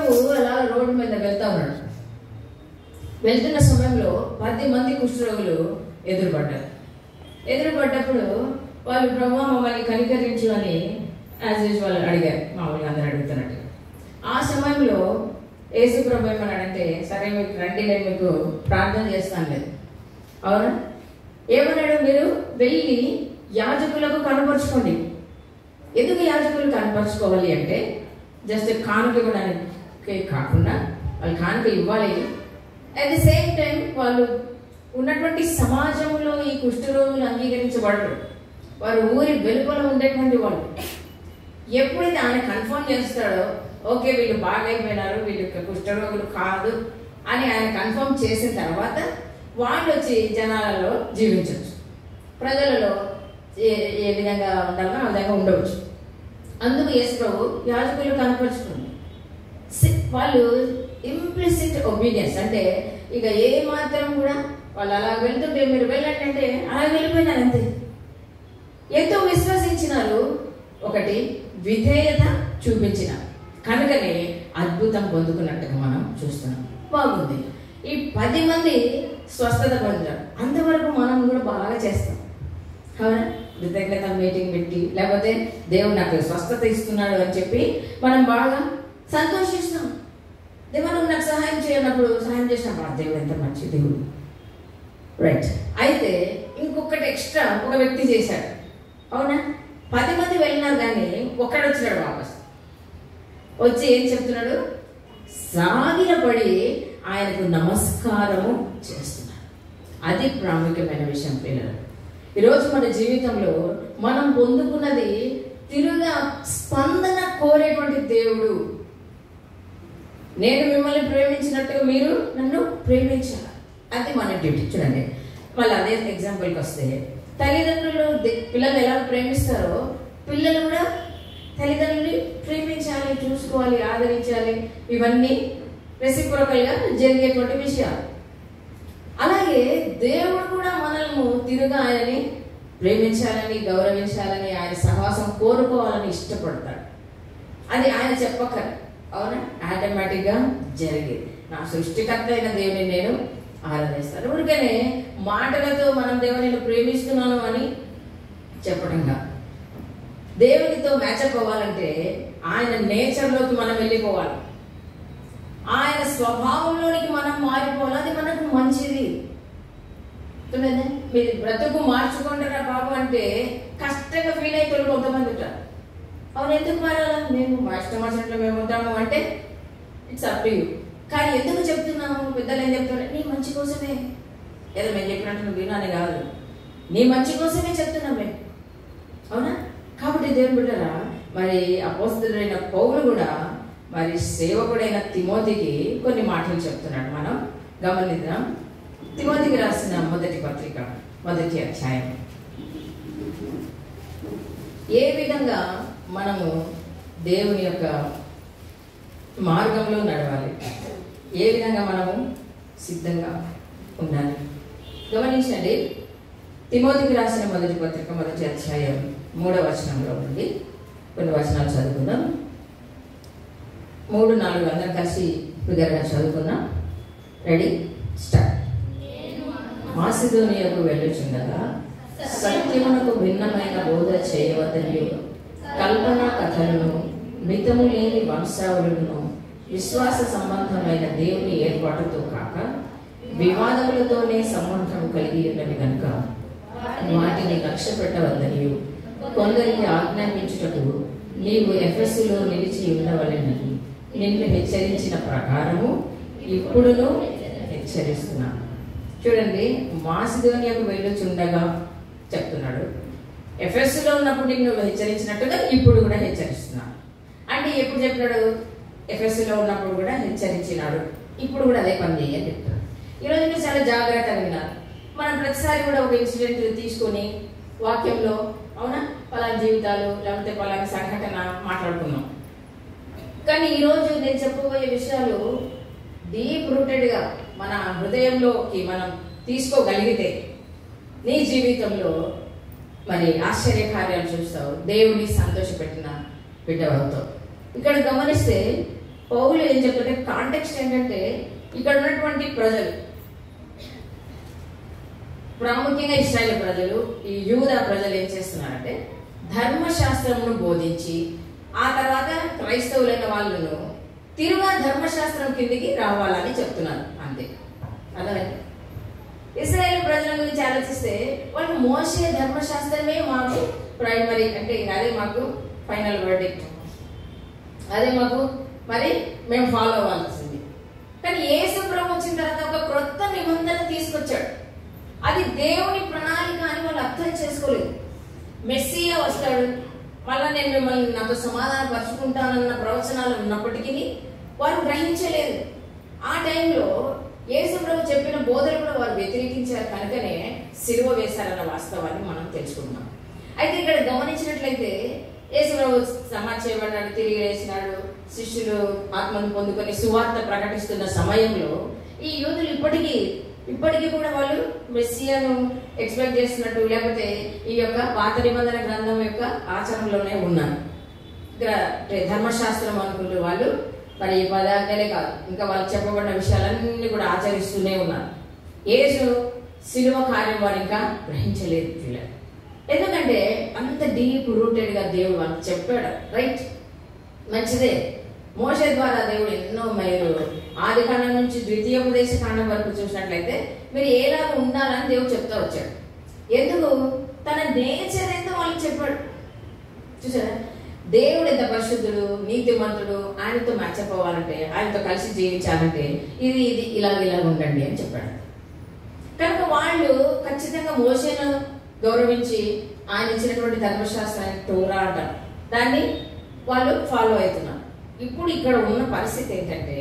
యేసుప్రభు అలా రోడ్డు మీద వెళ్తా ఉన్నాడు. వెళ్తున్న సమయంలో 10 మంది కుష్ఠరోగులు ఎదురుపడ్డప్పుడు వాళ్ళు ప్రభు మమ్మల్ని కనికరించు అని యాజ్ యూజువల్ అడిగారు, మామూలుగా అందరూ అడుగుతున్నట్టు. ఆ సమయంలో యేసుప్రభు ఏమన్నాడంటే, సరే మీకు రండి, నేను మీకు ప్రార్థన చేస్తాను లేదు. అవునా? ఏమన్నాడు? మీరు వెళ్ళి యాజకులకు కనపరుచుకోండి. ఎందుకు యాజకులు కనపరుచుకోవాలి అంటే, జస్ట్ కానుక ఇవ్వడానికి కాకుండా వాళ్ళు కానుక ఇవ్వాలి. అట్ ది సేమ్ టైం వాళ్ళు ఉన్నటువంటి సమాజంలో ఈ కుష్ఠరోగులు అంగీకరించబడరు. వారు ఊరి వెలుపల ఉండేటువంటి వాళ్ళు. ఎప్పుడైతే ఆయన కన్ఫర్మ్ చేస్తాడో, ఓకే వీళ్ళు బాగైపోయినారు, వీళ్ళు కుష్ఠరోగులు కాదు అని ఆయన కన్ఫర్మ్ చేసిన తర్వాత వాళ్ళు వచ్చి జనాలలో జీవించవచ్చు, ప్రజలలో ఏ విధంగా ఉండాలో ఆ విధంగా ఉండవచ్చు. అందుకు యేసు ప్రభు యాజకులు కనపరుచుకుంది. వాళ్ళు ఇంప్లిసిట్ ఒబీడియన్స్, అంటే ఇక ఏ మాత్రం కూడా వాళ్ళు అలా వెళ్తుంటే మీరు వెళ్ళండి అంటే అలా వెళ్ళిపోయినారు అంతే. ఎంతో విశ్వసించినారు, ఒకటి విధేయత చూపించినారు, కనుకనే అద్భుతం పొందుకున్నట్టుగా మనం చూస్తున్నాం. బాగుంది. ఈ 10 మంది స్వస్థత పొందారు. అంతవరకు మనం కూడా బాగా చేస్తాం. అవునా? కృతజ్ఞత మీటింగ్ పెట్టి, లేకపోతే దేవుడు నాకు స్వస్థత ఇస్తున్నాడు అని చెప్పి మనం బాగా సంతోషిస్తాం. దేవుడు నాకు సహాయం చేయనప్పుడు సహాయం చేసినప్పుడు దేవుడు ఎంత మంచి దేవుడు, రైట్? అయితే ఇంకొకటి ఎక్స్ట్రా ఒక వ్యక్తి చేశాడు. అవునా? 10 మంది వెళ్ళినారు, కానీ ఒక్కడు వచ్చినాడు వాపస్. వచ్చి ఏం చెప్తున్నాడు? సాగిలపడి ఆయనకు నమస్కారము చేస్తున్నాడు. అది ప్రాముఖ్యమైన విషయం పిల్లలు. ఈరోజు మన జీవితంలో మనం పొందుకున్నది తిరుగా స్పందన కోరేటువంటి దేవుడు. నేను మిమ్మల్ని ప్రేమించినట్టుగా మీరు నన్ను ప్రేమించాలి, అది మన డ్యూటీ. చూడండి, మళ్ళీ అదే ఎగ్జాంపుల్కి వస్తే, తల్లిదండ్రులు పిల్లలు ఎలా ప్రేమిస్తారో పిల్లలు కూడా తల్లిదండ్రులు ప్రేమించాలి, చూసుకోవాలి, ఆదరించాలి. ఇవన్నీ రెసిప్రోకల్గా జరిగేటువంటి విషయాలు. అలాగే దేవుడు కూడా మనల్ని తిరుగా ఆయనని ప్రేమించాలని, గౌరవించాలని, ఆయన సహవాసం కోరుకోవాలని ఇష్టపడతాడు. అది ఆయన చెప్పక్కర్, అవునా? ఆటోమేటిక్గా జరిగేది. నా సృష్టికర్త అయిన దేవుని నేను ఆరాధిస్తాను. ఊరికనే మాటలతో మనం దేవుని ప్రేమిస్తున్నాను అని చెప్పడం కాదు. దేవునితో మ్యాచప్ అవ్వాలంటే ఆయన నేచర్లోకి మనం వెళ్ళిపోవాలి, ఆయన స్వభావంలోనికి మనం మారిపోవాలి. అది మనకు మంచిది. మీరు బ్రతుకు మార్చుకుంటారా బాబు అంటే కష్టంగా ఫీల్ అయితే కొంతమంది ఉంటారు. అవును, ఎందుకు మారాలా? మేము మా ఇష్టం వచ్చినట్లు మేము ఉంటాము అంటే ఇట్స్ అప్ టు యూ. కానీ ఎందుకు చెప్తున్నాము? పెద్దలు ఏం చెప్తున్నారు? నీ మంచి కోసమే. ఏదో మేము చెప్పినట్టు నువ్వు వినాలని కాదు, నీ మంచి కోసమే చెప్తున్నాం మేము. అవునా? కాబట్టి దేవుని బిడ్డలారా, మరి అపోస్తలుడైన పౌలు కూడా మరి సేవకుడైన తిమోతికి కొన్ని మాటలు చెప్తున్నాడు. మనం గమనిద్దాం. తిమోతికి రాసిన మొదటి పత్రిక 1వ అధ్యాయం. ఏ విధంగా మనము దేవుని యొక్క మార్గంలో నడవాలి, ఏ విధంగా మనము సిద్ధంగా ఉండాలి గమనించండి. తిమోతికి రాసిన మొదటి పత్రిక 1వ అధ్యాయం 3వ వచనంలో నుండి కొన్ని వచనాలు చదువుకుందాం. 3, 4 అందరం కలిసి బిగ్గరగా చదువుకుందాం. Ready, start. మాసిదోనియాకు వెళ్ళుచుండగా సత్యమునకు భిన్నమైన బోధ చేయవద్దని కల్పనా కథలను, మితము లేని వంశావళులను, విశ్వాస సంబంధమైన దేవుని ఏర్పాటుతో కాక వివాదములతోనే సంబంధం కలిగి ఉన్నవి కనుక వాటిని లక్ష్య పెట్టవద్దని కొందరికి ఆజ్ఞాపించుటకు నీవు ఎఫెసులో నిలిచి ఉండవలెనని నిన్ను హెచ్చరించిన ప్రకారము ఇప్పుడును హెచ్చరిస్తున్నాను. చూడండి, మాసిదోనియాకు వెళ్ళుచుండగా చెప్తున్నాడు. ఎఫెసులో ఉన్నప్పుడు నిన్ను హెచ్చరించినట్టుగా ఇప్పుడు కూడా హెచ్చరిస్తున్నాను. అంటే ఎప్పుడు చెప్పినాడు? ఎఫెసులో ఉన్నప్పుడు కూడా హెచ్చరించినాడు, ఇప్పుడు కూడా అదే పని చేయని చెప్తున్నాడు. ఈరోజు మీరు చాలా జాగ్రత్తగా విన్నారు. మనం ప్రతిసారి కూడా ఒక ఇన్సిడెంట్ తీసుకొని వాక్యంలో, అవునా, పలానా జీవితాలు లేకపోతే పలానా సంఘటన మాట్లాడుకున్నాం. కానీ ఈరోజు నేను చెప్పబోయే విషయాలు డీప్ రూటెడ్గా మన హృదయంలోకి మనం తీసుకోగలిగితే నీ జీవితంలో మరి ఆశ్చర్య కార్యాలు చూస్తావు, దేవుని సంతోషపెట్టిన బిడ్డవవుతావు. ఇక్కడ గమనిస్తే పౌలు ఏం చెప్తుంటే కాంటెక్స్ట్ ఏంటంటే ఇక్కడ ఉన్నటువంటి ప్రజలు, ప్రాముఖ్యంగా ఇశ్రాయేలు ప్రజలు, ఈ యూదా ప్రజలు ఏం చేస్తున్నారంటే ధర్మశాస్త్రమును బోధించి ఆ తర్వాత క్రైస్తవులైన వాళ్ళను తిరుగా ధర్మశాస్త్రం కిందికి రావాలని చెప్తున్నారు. అంతే. అర్థమైంది? ఇశ్రాయేలు ప్రజల గురించి ఆలోచిస్తే వాళ్ళు మోసే ధర్మశాస్త్రమే మాకు ప్రైమరీ, అంటే అదే మాకు ఫైనల్ వర్డిక్ట్, అదే మాకు మరి మేము ఫాలో అవ్వాల్సింది. కానీ యేసు ప్రభు వచ్చిన తర్వాత ఒక క్రొత్త నిబంధన తీసుకొచ్చాడు. అది దేవుని ప్రణాళిక అని వాళ్ళు అర్థం చేసుకోలేదు. మెస్సియా వస్తాడు, మళ్ళా నేను మిమ్మల్ని నాతో సమాధానం పరుచుకుంటానన్న ప్రవచనాలు ఉన్నప్పటికీ వారు గ్రహించలేదు. ఆ టైంలో యేసు ప్రభు చెప్పిన బోధలు కూడా వారు వ్యతిరేకించారు, కనుకనే సిలువ వేశారన్న వాస్తవాన్ని మనం తెలుసుకుంటున్నాం. అయితే ఇక్కడ గమనించినట్లయితే యేసు ప్రభు సమాధి చేయబడ్డాడు, తిరిగి లేచినాడు, శిష్యులు ఆత్మను పొందుకొని సువార్త ప్రకటిస్తున్న సమయంలో ఈ యూదులు ఇప్పటికీ కూడా వాళ్ళు మెస్సియాను ఎక్స్పెక్ట్ చేస్తున్నట్టు, లేకపోతే ఈ యొక్క పాత నిబంధన గ్రంథం యొక్క ఆచరణలోనే ఉన్నారు. ధర్మశాస్త్రం అనుకుంటూ వాళ్ళు మరి ఈ పదార్థాలే కాదు, ఇంకా వాళ్ళు చెప్పబడిన విషయాలన్నీ కూడా ఆచరిస్తూనే ఉన్నారు. యేసు శిలువ కార్యం వారు ఇంకా గ్రహించలేదు పిల్లలు. ఎందుకంటే అంత డీప్ రూటెడ్ గా దేవుడు వాళ్ళకి చెప్పాడు. రైట్, మంచిదే. మోషే ద్వారా దేవుడు ఎన్నో మీరు ఆది కాండం నుంచి ద్వితీయోపదేశ కాండం వరకు చూసినట్లయితే మీరు ఎలాగ ఉండాలని దేవుడు చెప్తా వచ్చాడు. ఎందుకు? తన నేచర్ ఎంతో వాళ్ళకి చెప్పాడు. చూసారా, దేవుడు ఎంత పరిశుద్ధుడు, నీతిమంతుడు, ఆయనతో మ్యాచప్ అవ్వాలంటే, ఆయనతో కలిసి జీవించాలంటే ఇది ఇలాగ ఉండండి అని చెప్పాడు. కనుక వాళ్ళు ఖచ్చితంగా మోషేను గౌరవించి ఆయన ఇచ్చినటువంటి ధర్మశాస్త్రాన్ని టోరా అంటారు, దాన్ని వాళ్ళు ఫాలో అవుతున్నారు. ఇప్పుడు ఇక్కడ ఉన్న పరిస్థితి ఏంటంటే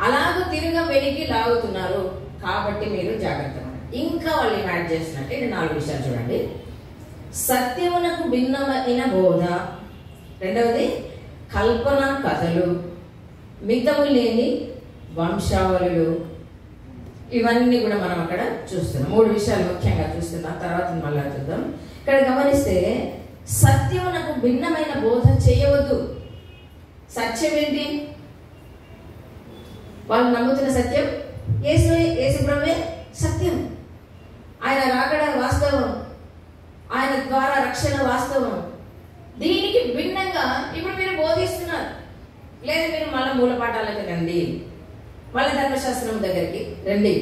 అలాగ తిరిగి వెనక్కి లాగుతున్నారు. కాబట్టి మీరు జాగ్రత్త. ఇంకా వాళ్ళు యాడ్ చేసినట్టే ఇది 4 విషయాలు చూడండి. సత్యమునకు భిన్నమైన బోధ, రెండవది కల్పన కథలు, మితము లేని వంశావళులు, ఇవన్నీ కూడా మనం అక్కడ చూస్తున్నాం. 3 విషయాలు ముఖ్యంగా చూస్తున్నాం, తర్వాత మళ్ళా చూద్దాం. ఇక్కడ గమనిస్తే సత్యమునకు భిన్నమైన బోధ చేయవద్దు. సత్యం ఏంటి? వాళ్ళు నమ్ముతున్న సత్యం యేసు ప్రభువే సత్యం. ఆయన రాకడ వాస్తవం, ఆయన ద్వారా రక్షణ వాస్తవం. దీనికి భిన్నంగా ఇప్పుడు మీరు బోధిస్తున్నారు. లేదు, మీరు మళ్ళీ మూలపాఠాలకు రండి, మళ్ళీ ధర్మశాస్త్రం దగ్గరికి రండి.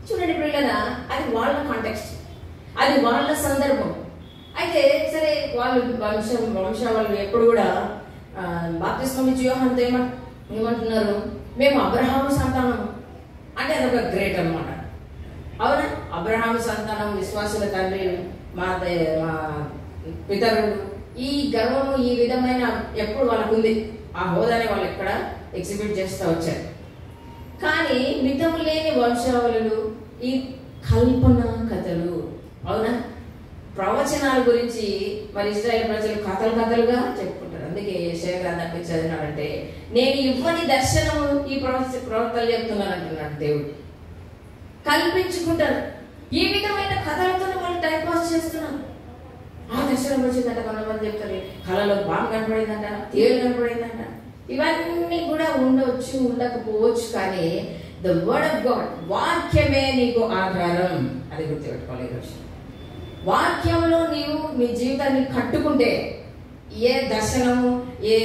చూడండి పిల్లల, అది వాళ్ళ కాంటెక్స్ట్, అది వాళ్ళ సందర్భం. అయితే సరే, వాళ్ళు వంశావళులు ఎప్పుడు కూడా బాప్తిస్మం ఇచ్చి యోహానుతో ఏమంటున్నారు? మేము అబ్రహాము సంతానం అంటే అదొక గ్రేట్ అన్నమాట. అవునా? అబ్రహాము సంతానం, విశ్వాసుల తండ్రి, మా పితరుడు, ఈ గర్వము, ఈ విధమైన ఎప్పుడు వాళ్ళకు ఉంది. ఆ హోదాని వాళ్ళు ఎక్కడ ఎగ్జిబిట్ చేస్తూ వచ్చారు. కానీ మితము లేని వంశావళులు, ఈ కల్పన కథలు, అవునా, ప్రవచనాల గురించి మరి ఇశ్రాయేలు ప్రజలు కథలుగా చెప్పుకుంటారు. అందుకే యెషయా గ్రంథాన్ని చదివినాడంటే నేను ఇవ్వని దర్శనము ఈ ప్రవక్తలు చెప్తున్నాను అంటున్నాడు దేవుడు. కల్పించుకుంటారు. ఈ విధమైన కథలతో వాళ్ళు టైం పాస్ చేస్తున్నారు. ఆ దర్శనం వచ్చిందంట, కొంతమంది చెప్తారు కళలో బాగా కనపడిందంట, తేలు కనపడిందంట. ఇవన్నీ కూడా ఉండవచ్చు, ఉండకపోవచ్చు. కానీ ద వర్డ్ ఆఫ్ గాడ్, వాక్యమే నీకు ఆధారం. అది గుర్తుపెట్టుకోవాలి. ఈరోజు వాక్యంలో నీవు నీ జీవితాన్ని కట్టుకుంటే ఏ దర్శనము, ఏ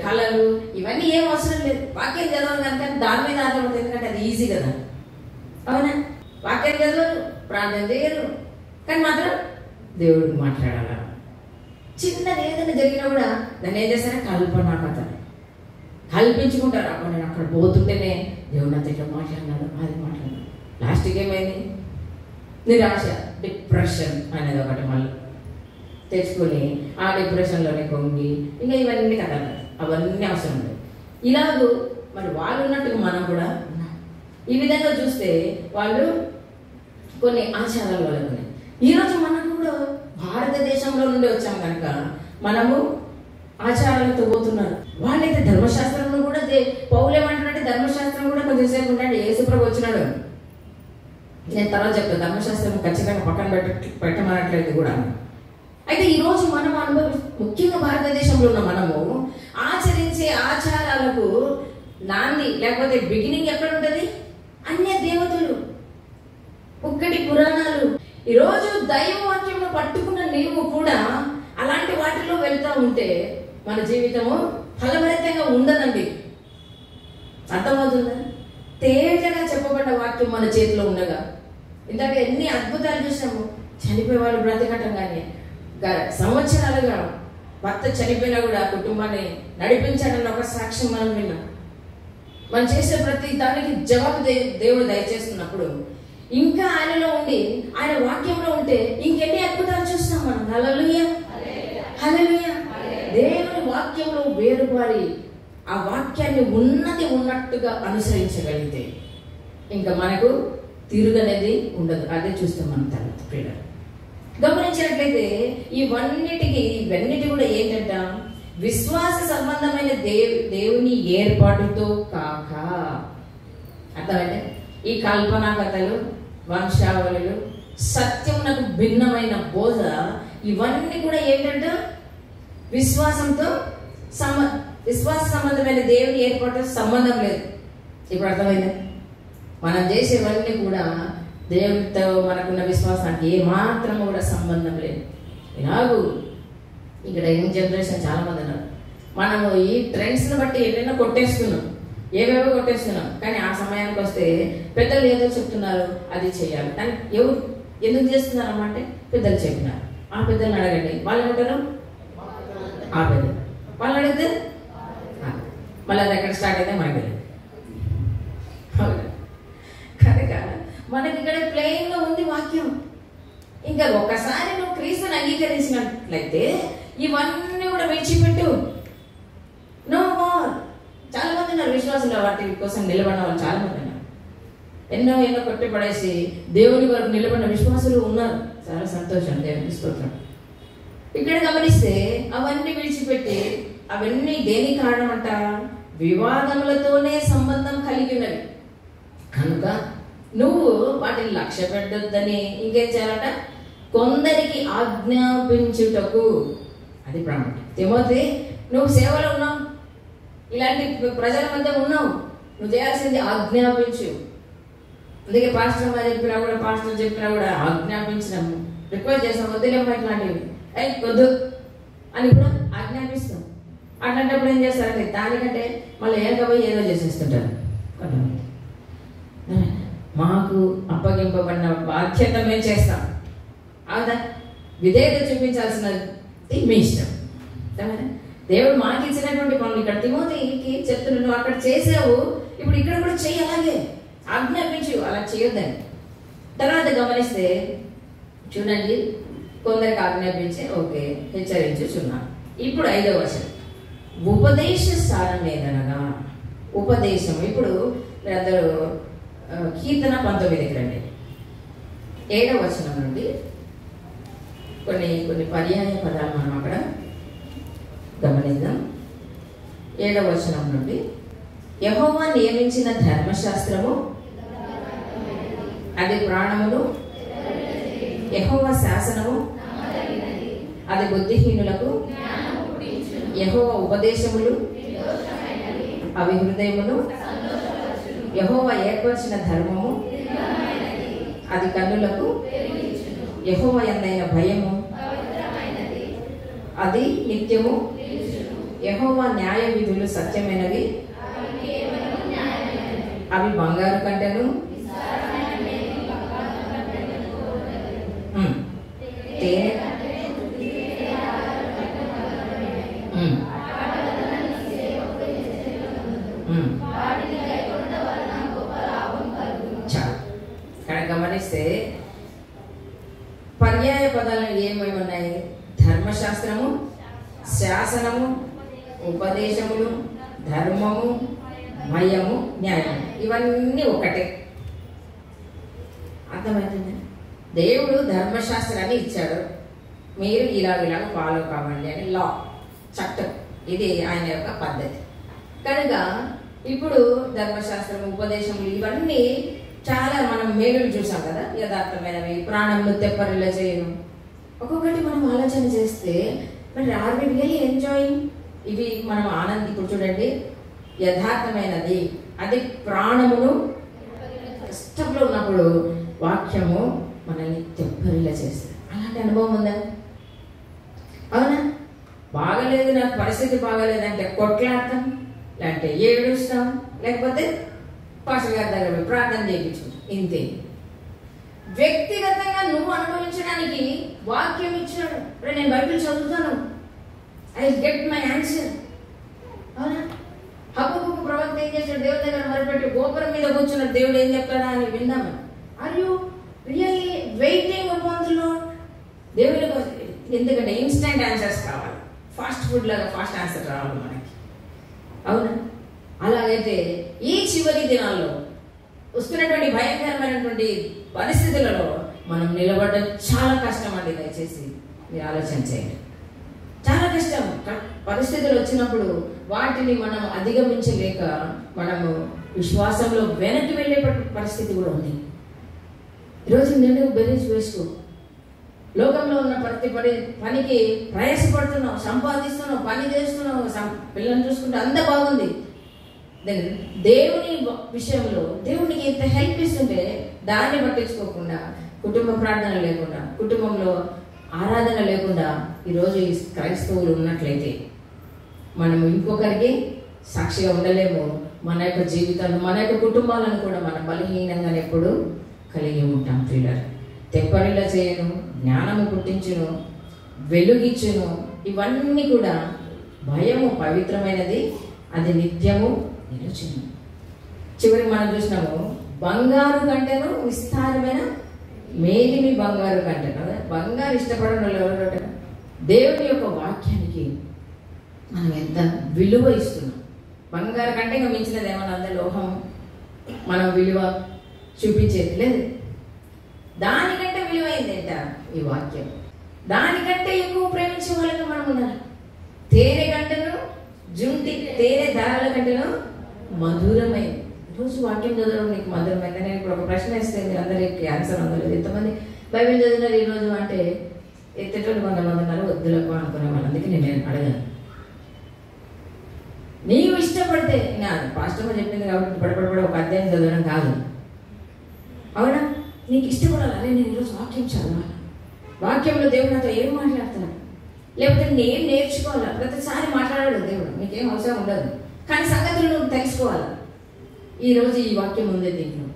కళలు, ఇవన్నీ ఏం అవసరం లేదు. వాక్యం చదవాలి కనుక దాని మీద ఆధారపడుతుంది. ఎందుకంటే అది ఈజీ కదా. అవునా? వాక్యం చదవరు, ప్రార్థన చేయరు, కానీ మాత్రం దేవుడికి మాట్లాడాల. చిన్నది ఏదైనా జరిగినా కూడా దాన్ని ఏం చేస్తారా? కల్పన కథ కల్పించుకుంటారు. అప్పుడు నేను అక్కడ పోతుంటేనే దేవుడు నాతో ఇట్లా మాట్లాడినాడు, అది మాట్లాడినాడు. లాస్ట్కి ఏమైంది? నిరాశ, డిప్రెషన్ అనేది ఒకటి మళ్ళీ తెచ్చుకొని ఆ డిప్రెషన్లోనే కొంగి ఇంకా ఇవన్నీ కథలు, అవన్నీ అవసరం లేదు. ఇలాగూ మరి వాళ్ళు ఉన్నట్టుగా మనం కూడా ఉన్నాం. ఈ విధంగా చూస్తే వాళ్ళు కొన్ని ఆచారాలు వాళ్ళకు ఉన్నాయి. ఈరోజు మనం కూడా భారతదేశంలో నుండి వచ్చాం కనుక మనము ఆచారాలతో పోతున్నారు. వాళ్ళైతే ధర్మశాస్త్రంలో కూడా పౌలు ఏమంటున్నాడంటే ధర్మశాస్త్రం కూడా కొంచెంసేపు ఉండండి, యేసు ప్రభు వచ్చినాడు. నేను తర్వాత చెప్తాను, ధర్మశాస్త్రం ఖచ్చితంగా పక్కన పెట్టమనట్లేదు కూడా. అయితే ఈరోజు మనం ముఖ్యంగా భారతదేశంలో ఉన్న మనము ఆచరించే ఆచారాలకు నాంది లేకపోతే బిగినింగ్ ఎక్కడ ఉంటుంది? అన్య దేవతలు, ఒక్కటి పురాణాలు. ఈరోజు దైవవాక్యంలో పట్టుకున్న నీవు కూడా అలాంటి వాటిలో వెళ్తూ ఉంటే మన జీవితము ఫలభరితంగా ఉండదండి. అర్థమవుతుందా? తేటగా చెప్పబడ్డ వాక్యం మన చేతిలో ఉండగా ఇందాక ఎన్ని అద్భుతాలు చూసాము. చనిపోయే వాళ్ళు బ్రతకటం, కానీ సంవత్సరాలుగా భర్త చనిపోయినా కూడా కుటుంబాన్ని నడిపించాడన్న ఒక సాక్ష్యం మనం విన్నాం. మనం చేసే ప్రతి దానికి జవాబు దేవుడు దయచేస్తున్నప్పుడు ఇంకా ఆయనలో ఉండి ఆయన వాక్యంలో ఉంటే ఇంకెన్ని అద్భుతాలు చూస్తాం మనం. హల్లెలూయా, హల్లెలూయా. దేవుని వాక్యంలో వేరుపారి ఆ వాక్యాన్ని ఉన్నది ఉన్నట్టుగా అనుసరించగలిగితే ఇంకా మనకు తిరుగనేది ఉండదు. అదే చూస్తాం మనం తర్వాత ప్రియుల. గమనించినట్లయితే ఇవన్నిటి కూడా ఏంటంట? విశ్వాస సంబంధమైన దేవుని ఏర్పాటుతో కాక. అర్థమైతే ఈ కల్పనా కథలు, వంశావళులు, సత్యమునకు భిన్నమైన బోధ, ఇవన్నీ కూడా ఏంటంట? విశ్వాసంతో విశ్వాస సంబంధమైన దేవుని ఏర్పాటు సంబంధం లేదు. ఇప్పుడు అర్థమైందా? మనం చేసేవన్నీ కూడా దేవుడితో మనకున్న విశ్వాసానికి ఏ మాత్రం కూడా సంబంధం లేదు. ఇలాగూ ఇక్కడ యంగ్ జనరేషన్ చాలా మంది ఉన్నారు. మనము ఈ ట్రెండ్స్ని బట్టి ఎన్నెన్నో కొట్టేస్తున్నాం, ఏవేవో కొట్టేస్తున్నాం. కానీ ఆ సమయానికి వస్తే పెద్దలు ఏదో చెప్తున్నారు, అది చేయాలి. కానీ ఎవరు ఎందుకు చేస్తున్నారు అమ్మంటే పెద్దలు చెప్పినారు. ఆ పెద్దలను అడగండి, వాళ్ళు ఏమంటారు? ఆ పెద్దలు. వాళ్ళు అడిగితే మళ్ళీ అది ఎక్కడ స్టార్ట్ అయితే మనకి తెలియదు. కనుక మనకి ఇక్కడ ప్లెయిన్ గా ఉంది వాక్యం. ఇంకా ఒక్కసారి నువ్వు క్రీస్తుని అంగీకరించినట్లయితే ఇవన్నీ కూడా విడిచిపెట్టు. No more. చాలా మంది ఉన్నారు విశ్వాసులు, వాటి కోసం నిలబడిన వాళ్ళు చాలా మంది ఉన్నారు. ఎన్నో కొట్టి పడేసి దేవుని వరకు నిలబడిన విశ్వాసులు ఉన్నారు. చాలా సంతోషం, దేవునికి స్తోత్రం. ఇక్కడ గమనిస్తే అవన్నీ విడిచిపెట్టి, అవన్నీ దేనికి కారణం అంట? వివాదములతోనే సంబంధం కలిగి ఉన్నవి. కనుక నువ్వు వాటిని లక్ష్య పెట్టొద్దని ఇంకేం చేయాలంట? కొందరికి ఆజ్ఞాపించుటకు. అది ప్రాముఖ్యం. తిమోతి, నువ్వు సేవలో ఉన్నావు, ఇలాంటి ప్రజల మధ్య ఉన్నావు, నువ్వు చేయాల్సింది ఆజ్ఞాపించు. అందుకే పాస్టర్ చెప్పినా కూడా ఆజ్ఞాపించినాము, రిక్వెస్ట్ చేస్తాం, వద్దులేమో ఇట్లాంటివి, వద్దు అని కూడా ఆజ్ఞాపిస్తాం. అట్లాంటప్పుడు ఏం చేస్తారంటే దానికంటే మళ్ళీ ఏకపోయి ఏదో చేసేస్తుంటారు. మాకు అప్పగింపబడిన బాధ్యత మేము చేస్తాం, అవునా? విధేయత చూపించాల్సినది మీ ఇష్టం. దేవుడు మాకు ఇచ్చినటువంటి పనులు ఇక్కడ తిమోతికి చెప్తున్నాడు, నువ్వు అక్కడ చేసావు, ఇప్పుడు ఇక్కడ కూడా చెయ్యి, అలాగే ఆజ్ఞాపించు, అలా చేయొద్దని. తర్వాత గమనిస్తే చూడండి, కొందరికి ఆజ్ఞాపించే ఓకే, హెచ్చరించుచున్నాను. ఇప్పుడు 5వ వచనం, ఉపదేశ స్థానం ఏదనగా ఉపదేశం. ఇప్పుడు మీరందరూ కీర్తన 19కి రండి. 7వ వచనం నుండి కొన్ని పర్యాయ పదాలు మనం అక్కడ గమనిద్దాం. 7వ వచనం నుండి, యెహోవా నియమించిన ధర్మశాస్త్రము అది ప్రాణములు, యెహోవా శాసనము అది బుద్ధిహీనులకు, యెహోవా ఉపదేశములు అవి హృదయమును, యెహోవా ఏర్పరిచిన ధర్మము అది కన్నులకు, యెహోవా యందైన భయము అది నిత్యము, యెహోవా న్యాయ విధులు సత్యమైనవి అవి బంగారు కంటెను, తేనె ఇక్కడ గమనిస్తే పర్యాయ పదాలు ఏమేమి ఉన్నాయి? ధర్మశాస్త్రము, శాసనము, ఉపదేశములు, ధర్మము, భయము, న్యాయము, ఇవన్నీ ఒకటే. అర్థమవుతుంది? దేవుడు ధర్మశాస్త్రాన్ని ఇచ్చాడు, మీరు ఇలాగ ఫాలో కావాలి అని లా, చట్టం, ఇది ఆయన యొక్క పద్ధతి. కనుక ఇప్పుడు ధర్మశాస్త్రం, ఉపదేశములు ఇవన్నీ చాలా మనం మేలులు చూసాం కదా, యథార్థమైనవి, ప్రాణంలో తెప్పరిలా చేయను. ఒక్కొక్కటి మనం ఆలోచన చేస్తే మరి ఆర్ వి రియల్లీ ఎంజాయింగ్? ఇవి మనం ఇప్పుడు చూడండి, యథార్థమైనది, అది ప్రాణమును. కష్టంలో ఉన్నప్పుడు వాక్యము మనల్ని తెప్పరిలా చేస్తుంది. అలాంటి అనుభవం ఉందా? అవునా? బాగలేదు, నాకు పరిస్థితి బాగలేదంటే కొట్లాడతాం, లేదంటే ఏడుస్తాం, లేకపోతే పాస్టర్ గారి దగ్గర ప్రార్థన చేయించుకుంటాం. ఇంతే. వ్యక్తిగతంగా నువ్వు అనుభవించడానికి వాక్యం ఇచ్చాడు. నేను బైబిల్ చదువుతాను, ఐ గెట్ మై ఆన్సర్. అవునా? హబక్కూకు ప్రవక్త ఏం చేశాడు? దేవుడి దగ్గర మొదలుపెట్టి గోపురం మీద కూర్చున్నాడు, దేవుడు ఏం చెప్తాడా అని విందాము. Are you really waiting upon the lord? దేవుడి కోసం. ఎందుకంటే ఇన్స్టెంట్ ఆన్సర్స్ కావాలి, ఫాస్ట్ ఫుడ్ లాగా ఫాస్ట్ ఆన్సర్ రావాలి మనకి. అవునా? అలాగైతే ఈ చివరి దినాల్లో వస్తున్నటువంటి భయంకరమైనటువంటి పరిస్థితులలో మనం నిలబడడం చాలా కష్టం అండి. దయచేసి మీరు ఆలోచన చేయండి. చాలా కష్టం. పరిస్థితులు వచ్చినప్పుడు వాటిని మనం అధిగమించలేక మనము విశ్వాసంలో వెనక్కి వెళ్ళే పరిస్థితి కూడా ఉంది. ఈరోజు నేను బెరీజ్ వేసుకో, లోకంలో ఉన్న ప్రతి పనికి ప్రయాసపడుతున్నావు, సంపాదిస్తున్నావు, పని చేస్తున్నావు, పిల్లల్ని చూసుకుంటే అంత బాగుంది. దేవుని విషయంలో దేవునికి ఎంత హెల్ప్ ఇస్తుంటే దాన్ని పట్టించుకోకుండా, కుటుంబ ప్రార్థన లేకుండా, కుటుంబంలో ఆరాధన లేకుండా ఈరోజు ఈ క్రైస్తవులు ఉన్నట్లయితే మనం ఇంకొకరికి సాక్షిగా ఉండలేము. మన యొక్క జీవితాలు, మన యొక్క కుటుంబాలను కూడా మనం బలహీనంగా ఎప్పుడు కలిగి ఉంటాం. ప్రియులారా, తెప్పరిలా చేయను, జ్ఞానము పుట్టించును, వెలుగిచ్చును, ఇవన్నీ కూడా భయము పవిత్రమైనది, అది నిత్యము నిలుచును. చివరికి మనం చూసినాము, బంగారు కంటేను విస్తారమైన మేలిమి బంగారు కంటే. కదా, బంగారు ఇష్టపడడం ఎవరు? దేవుని యొక్క వాక్యానికి మనం ఎంత విలువ ఇస్తున్నాం. బంగారు కంటే ఇంకా మించినది ఏమన్నా అంత లోహం మనం విలువ చూపించేది లేదు. దానికంటే విలువైంది ఏంట ఈ వాక్యం. దానికంటే ఎక్కువ ప్రేమించే వాళ్ళకి మనం ఉండాలి. తేనె కంటేను, తేనె దారాల కంటేను మధురమైంది. రోజు వాక్యం చదవడం నీకు మధురమైంది. నేను ఇప్పుడు ఒక ప్రశ్న ఇస్తే మీరు అందరికి ఆన్సర్ అందలేదు. ఎంతమంది బైబిల్ చదివినారు ఈరోజు అంటే ఎత్తేటోళ్ళు కొంతమంది ఉన్నారు, వద్దులకు అనుకునే వాళ్ళు. అందుకే నేను అడగాను. నీవు ఇష్టపడితే, నా పాస్టర్ చెప్పింది కాబట్టి పడపడపడ ఒక అధ్యాయం చదవడం కాదు. అవునా? నీకు ఇష్టపడాలి. అరే నేను ఈరోజు వాక్యం చదవాలి, వాక్యంలో దేవుడు నాతో ఏం మాట్లాడతాడు, లేకపోతే నేను నేర్చుకోవాలా. ప్రతిసారి మాట్లాడాడు దేవుడు, నీకేం అవసరం ఉండదు, కానీ సంగతులు నువ్వు తెలుసుకోవాలి. ఈరోజు ఈ వాక్యం ఉంది దీంట్లో.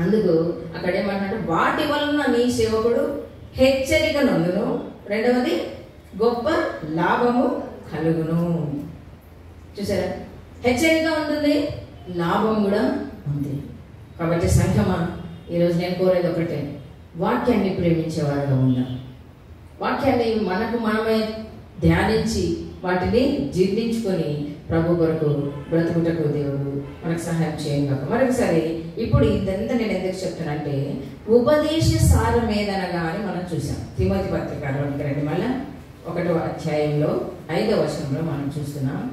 అందుకు అక్కడ ఏమంటే, వాటి వలన నీ సేవకుడు హెచ్చరిక నొందును, రెండవది గొప్ప లాభము కలుగును. చూసారా? హెచ్చరిక ఉంటుంది, లాభం కూడా ఉంది. కాబట్టి సంఘమా, ఈరోజు నేను కోరేది ఒకటే, వాక్యాన్ని ప్రేమించేవారుగా ఉందాం. వాక్యాన్ని మనమే ధ్యానించి వాటిని జీర్ణించుకొని ప్రభు కొరకు బ్రతుకుటకు దేవుడు మనకు సహాయం చేయంగా. మరొకసారి ఇప్పుడు ఇదంతా నేను ఎందుకు చెప్తానంటే, ఉపదేశ సారమేదనగా అని మనం చూసాం. తిమోతి పత్రికలోనికి రండి. మళ్ళా 1వ అధ్యాయంలో 5వ వచనంలో మనం చూస్తున్నాం.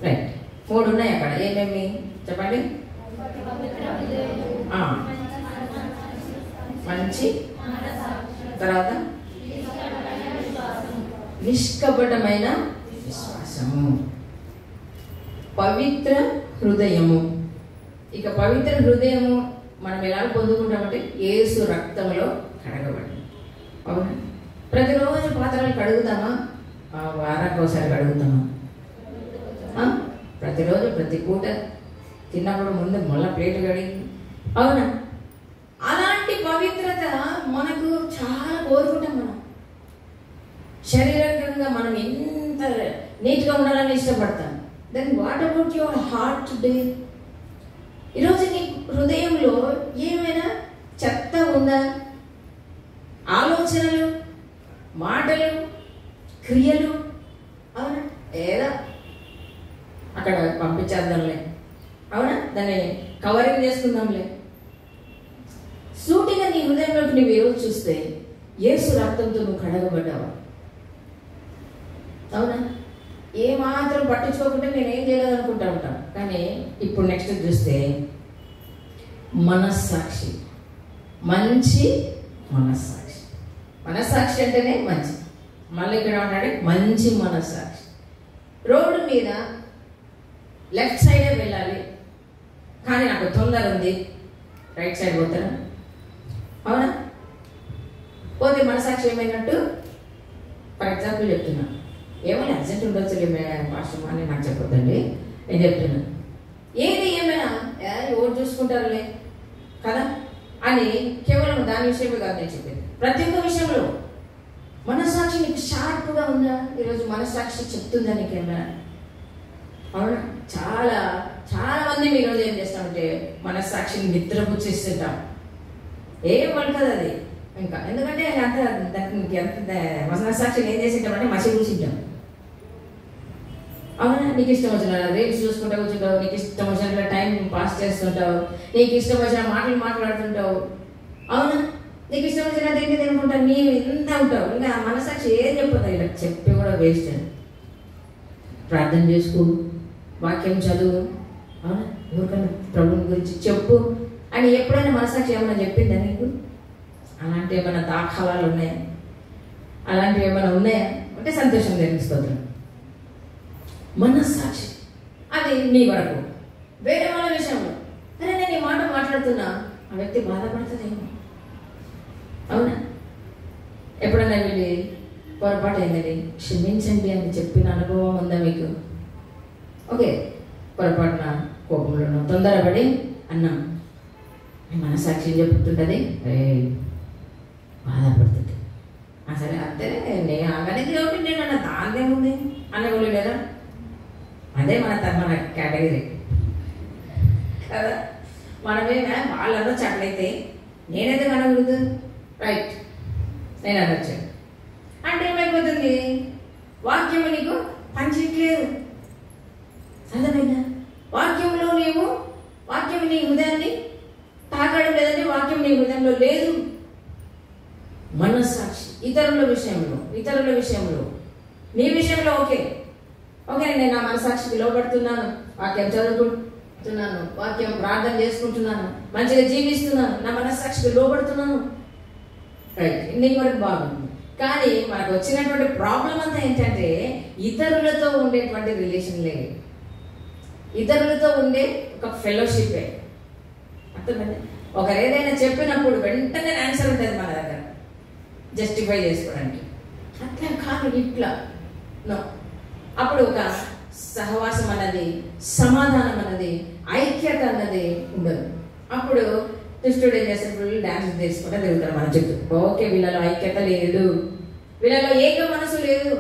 రైట్, 3 ఉన్నాయి అక్కడ. ఏమేమి చెప్పండి? మంచి, తర్వాత నిష్కపటమైన విశ్వాసము, పవిత్ర హృదయము. ఇక పవిత్ర హృదయము మనం ఎలా పొందుకుంటామంటే యేసు రక్తంలో కడగబడి. అవునా? ప్రతిరోజు పాత్రలు కడుగుతామా? వారానికి ఒకసారి కడుగుతామా? ప్రతిరోజు ప్రతి పూట తిన్నప్పుడు ముందు మళ్ళీ ప్లేట్ కడిగి. అవునా? అలాంటి పవిత్రత మనకు చాలా కోరుకుంటాం. మనం శరీరకంగా మనం ఎంత నీట్గా ఉండాలని ఇష్టపడతాం. Then what about your heart today? ఈరోజు నీ హృదయంలో ఏమైనా చెత్త ఉందా? ఆలోచనలు, మాటలు, క్రియలు. అవునా? ఏదో అక్కడ పంపించేద్దాంలే, అవునా, దాన్ని కవరింగ్ చేసుకుందాంలే. సూటిగా నీ హృదయంలోకి నువ్వు ఏవో చూస్తే యేసు రక్తంతో నువ్వు కడగబడ్డావు. అవునా? ఏమాత్రం పట్టించుకోకుండా నేనేం చేయలేదు అనుకుంటా ఉంటాను. కానీ ఇప్పుడు నెక్స్ట్ చూస్తే మనస్సాక్షి, మంచి మనస్సాక్షి. మనస్సాక్షి అంటేనే మంచి. మళ్ళీ ఇక్కడ ఉన్నాడు మంచి మనస్సాక్షి. రోడ్డు మీద లెఫ్ట్ సైడే వెళ్ళాలి, కానీ నాకు తొందర ఉంది, రైట్ సైడ్ పోతారా? అవునా? పోతే మనసాక్షి ఏమైనట్టు? ఫర్ ఎగ్జాంపుల్ చెప్తున్నా, ఏమైనా అర్జెంట్ ఉండొచ్చు పాస్టర్ అని నాకు చెప్పొద్దండి, నేను చెప్తున్నా. ఏది ఏమైనా ఎవరు చూసుకుంటారులే కదా అని కేవలం దాని విషయమే కాదు నేను చెప్పేది. ప్రతి ఒక్క విషయంలో మనస్సాక్షి నీకు షార్ప్గా ఉందా? ఈరోజు మనస్సాక్షి చెప్తుందా నీకు ఏమైనా? అవునా? చాలా చాలా మంది ఈరోజు ఏం చేస్తామంటే మనస్సాక్షిని నిద్రపుచ్చేస్తుంటాం. ఏం పడుతుంది అది ఇంకా, ఎందుకంటే అంత దానికి ఎంత మనస్సాక్షిని ఏం చేసింటామంటే మసి కూర్చుంటాం. అవునా? నీకు ఇష్టం వచ్చిన రీల్స్ చూసుకుంటూ కూర్చుంటావు, నీకు ఇష్టం వచ్చినట్లు టైం పాస్ చేస్తుంటావు, నీకు ఇష్టం వచ్చిన మాటలు మాట్లాడుతుంటావు. అవునా? నీకు ఇష్టం వచ్చిన తిండి తినుకుంటావు, నీవు ఇంత ఉంటావు. ఇంకా మనస్సాక్షి ఏం చెప్పదు, ఇలా చెప్పి కూడా వేస్ట్ అని. ప్రార్థన చేసుకో, వాక్యం చదువు, అవునా, ఎవరికైనా ప్రభుని గురించి చెప్పు అని ఎప్పుడైనా మనస్సాక్షి ఏమైనా చెప్పిందా నీకు? అలాంటివి ఏమైనా దాఖలాలు ఉన్నాయా? అలాంటివి ఏమైనా ఉన్నాయా? అంటే సంతోషం తెలుసుకోవద్దు. మనస్సాక్షి అది నీ వరకు. వేరే వాళ్ళ విషయంలో అరే నేను ఈ మాట మాట్లాడుతున్నా, ఆ వ్యక్తి బాధపడుతుందేమో. అవునా? ఎప్పుడైనా వెళ్ళి పొరపాటు అయిందని క్షమించండి అని చెప్పిన అనుభవం ఉందా మీకు? ఓకే, పొరపాటున కోపంలో తొందరపడి అన్నాం, మనస్సాక్షి చెప్తుంటుంది, బాధపడుతుంది. సరే అంతే, నేను అనేది కాబట్టి నేను అన్న దాందేముంది అనేవాళ్ళు లేదా? అదే మన కేటగిరీ కదా. మనమేనా వాళ్ళలో చట్లయితే నేనైతే అనకూడదు, రైట్, నేను అనొచ్చు అంటే ఏమైపోతుంది? వాక్యము నీకు పంచట్లేదు. అర్థమైందా? వాక్యంలో నీవు వాక్యం నీ హృదయాన్ని తాకడం లేదంటే వాక్యం నీ హృదయంలో లేదు. మనస్సాక్షి ఇతరుల విషయంలో నీ విషయంలో ఓకే, నేను నా మనస్సాక్షికి లోబడుతున్నాను, వాక్యం చదువుకుంటున్నాను, వాక్యం ప్రార్థన చేసుకుంటున్నాను, మంచిగా జీవిస్తున్నాను, నా మనస్సాక్షికి లోబడుతున్నాను, రైట్, నీకు వరకు బాగుంది. కానీ మనకు వచ్చినటువంటి ప్రాబ్లం అంతా ఏంటంటే ఇతరులతో ఉండేటువంటి రిలేషన్లే, ఇతరులతో ఉండే ఒక ఫెలోషిపే. అర్థమైంది? ఒకరు ఏదైనా చెప్పినప్పుడు వెంటనే ఆన్సర్ ఉంటుంది మన దగ్గర జస్టిఫై చేసుకోవడానికి. అట్లా కాదు, ఇట్లా నో. అప్పుడు ఒక సహవాసం అన్నది, సమాధానం అన్నది, ఐక్యత అన్నది ఉండదు. అప్పుడు దుష్టుడు ఏం చేస్తారు? ఫుల్ డాన్స్ చేసుకుంటూ తిరుగుతారు మన చుట్టూ. ఓకే, వీళ్ళలో ఐక్యత లేదు, వీళ్ళలో ఏక మనసు లేదు.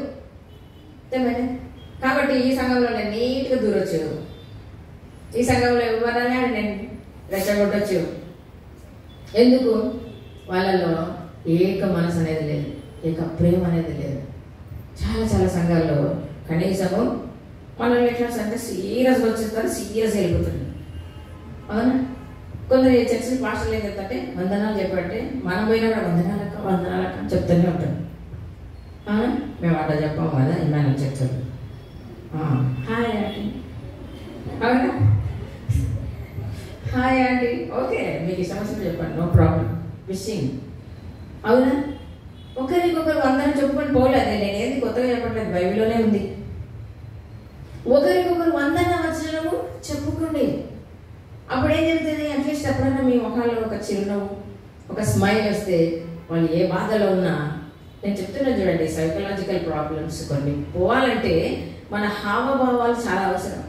కాబట్టి ఈ సంఘంలో నేను నీట్గా దూరొచ్చు, ఈ సంఘంలో ఎవరైనా నేను రెచ్చగొట్టచ్చు. ఎందుకు? వాళ్ళలో ఏక మనసు అనేది లేదు, ఏక ప్రేమ అనేది లేదు. చాలా చాలా సంఘాల్లో కనీసము మనల్ని ఎట్లా అంటే సీరియస్గా వచ్చేస్తారు, సీరియస్గా వెళ్ళిపోతుంది. అవునా? కొందరు చర్చి పాస్టర్లు ఏం చెప్తాంటే వందనాలు చెప్పంటే మనం పోయినా కూడా వందనాలక్క అని చెప్తూనే ఉంటాం. అవునా? మేము అట్లా చెప్పాము కదా ఇమానుయేల్ చర్చ్. హాయ్ ఆంటీ, అవునా, హాయ్ ఆంటీ, ఓకే, మీకు ఈ సమస్యలు చెప్పండి, నో ప్రాబ్లం, విషింగ్. అవునా? ఒకరికొకరు వందనం చెప్పుకొని పోలేదు. నేనేది కొత్తగా చెప్పట్లేదు, బైబిల్లోనే ఉంది. ఒకరికొకరు వందన వచనము చెప్పుకోండి. అప్పుడు ఏం జరుగుతుంది? అట్లీస్ట్ ఎప్పుడైనా మీ ముఖాల్లో ఒక చిరునవ్వు, ఒక స్మైల్ వస్తే వాళ్ళు ఏ బాధలో ఉన్నా, నేను చెప్తున్నా చూడండి, సైకలాజికల్ ప్రాబ్లమ్స్ కొన్ని పోవాలంటే మన హావభావాలు చాలా అవసరం.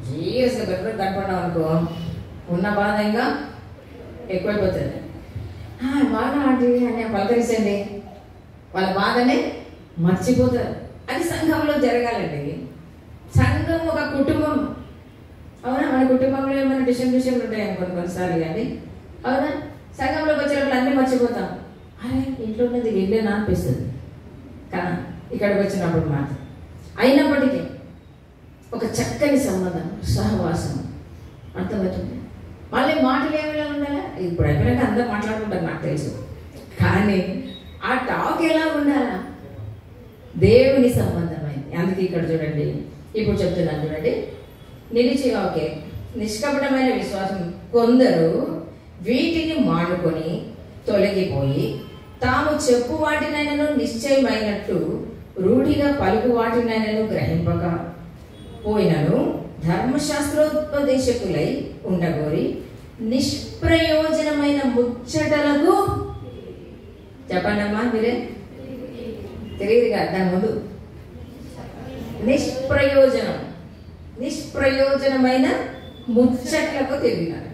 సీరియస్గా గట్టిగా కనపడ్డాం అనుకో, ఉన్న బాధ ఇంకా ఎక్కువైపోతుంది. బాగా ఆంటీ అని పలకరించండి, వాళ్ళ బాధనే మర్చిపోతారు. అది సంఘంలో జరగాలండి. సంఘం ఒక కుటుంబం. అవునా? మన కుటుంబంలో ఏమైనా డిషన్లు ఉంటాయి కొన్నిసార్లు, కానీ అవునా, సంఘంలోకి వచ్చేటప్పుడు అన్నీ మర్చిపోతాం. అరే ఇంట్లో ఉన్నది వీళ్ళేనా అనిపిస్తుంది కదా ఇక్కడికి వచ్చినప్పుడు మాత్రం. అయినప్పటికీ ఒక చక్కని సంబంధం, సహవాసం, అర్థమవుతుంది. మళ్ళీ మాటలు ఏమైనా ఉండాలా? ఇప్పుడు అయిపోయినాక అందరూ మాట్లాడుకుంటారు నాకు తెలుసు, కానీ ఆ టాక్ ఎలా ఉండాలా? దేవుని సంబంధమైంది. అందుకే ఇక్కడ చూడండి, ఇప్పుడు చెప్తున్నాను చూడండి, ఓకే, నిష్కపటమైన విశ్వాసం కొందరు వీటిని మానుకొని తొలగిపోయి తాము చెప్పు వాటినైనను నిశ్చయమైనట్లు రూఢిగా పలుకు వాటినైనను గ్రహింపక పోయినను ధర్మశాస్త్రోపదేశకులై ఉండగోరి నిష్ప్రయోజనమైన ముచ్చటలకు, చెప్పండమ్మా మీరే, తెలియదుగా దాని ముందు, నిష్ప్రయోజనమైన ముచ్చట్లకు తిరిగినారు.